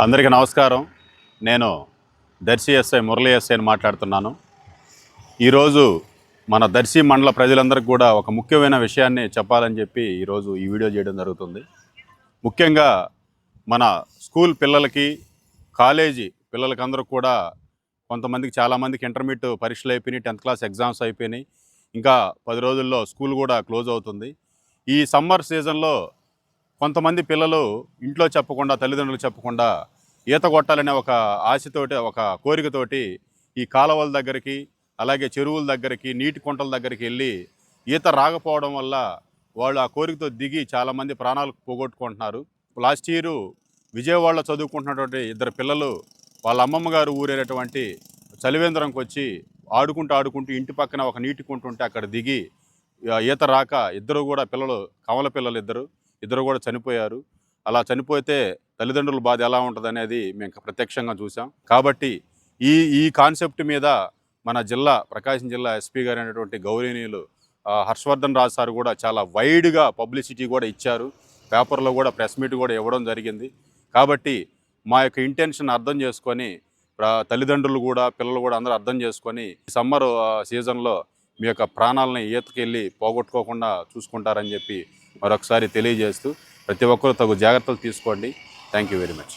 అందరికీ నమస్కారం. నేను దర్శి ఎస్ఐ మురళీ ఎస్ఐని మాట్లాడుతున్నాను. ఈరోజు మన దర్శి మండల ప్రజలందరికీ కూడా ఒక ముఖ్యమైన విషయాన్ని చెప్పాలని చెప్పి ఈరోజు ఈ వీడియో చేయడం జరుగుతుంది. ముఖ్యంగా మన స్కూల్ పిల్లలకి, కాలేజీ పిల్లలకి అందరూ కూడా కొంతమందికి చాలామందికి ఇంటర్మీడియట్ పరీక్షలు అయిపోయినాయి, 10th క్లాస్ ఎగ్జామ్స్ అయిపోయినాయి. ఇంకా 10 రోజుల్లో స్కూల్ కూడా క్లోజ్ అవుతుంది. ఈ సమ్మర్ సీజన్లో కొంతమంది పిల్లలు ఇంట్లో చెప్పకుండా, తల్లిదండ్రులు చెప్పకుండా ఈత కొట్టాలనే ఒక ఆశతోటి, ఒక కోరికతోటి ఈ కాలువల దగ్గరికి, అలాగే చెరువుల దగ్గరికి, నీటి కుంటల దగ్గరికి వెళ్ళి ఈత రాకపోవడం వల్ల వాళ్ళు ఆ కోరికతో దిగి చాలామంది ప్రాణాలు పోగొట్టుకుంటున్నారు. లాస్ట్ ఇయరు విజయవాడలో చదువుకుంటున్నటువంటి 2 పిల్లలు వాళ్ళ అమ్మమ్మ గారు ఊరేటటువంటి చలివేంద్రంకి వచ్చి ఆడుకుంటూ ఇంటి పక్కన ఒక నీటి కుంట ఉంటే అక్కడ దిగి ఈత రాక ఇద్దరు కూడా పిల్లలు, కవల పిల్లలు ఇద్దరు కూడా చనిపోయారు. అలా చనిపోతే తల్లిదండ్రుల బాధ ఎలా ఉంటుంది అనేది మేము ప్రత్యక్షంగా చూసాం. కాబట్టి ఈ కాన్సెప్ట్ మీద మన ప్రకాశం జిల్లా ఎస్పీ గారు అయినటువంటి గౌరవనీయులు హర్షవర్ధన్ రాజ్ సార్ కూడా చాలా వైడ్గా పబ్లిసిటీ కూడా ఇచ్చారు. పేపర్లో కూడా ప్రెస్ మీట్ కూడా ఇవ్వడం జరిగింది. కాబట్టి మా యొక్క ఇంటెన్షన్ అర్థం చేసుకొని తల్లిదండ్రులు కూడా, పిల్లలు కూడా అందరూ అర్థం చేసుకొని సమ్మర్ సీజన్లో మీ యొక్క ప్రాణాలని ఈతకెళ్ళి పోగొట్టుకోకుండా చూసుకుంటారని చెప్పి మరొకసారి తెలియజేస్తూ ప్రతి ఒక్కరూ తగు జాగ్రత్తలు తీసుకోండి. Thank you very much.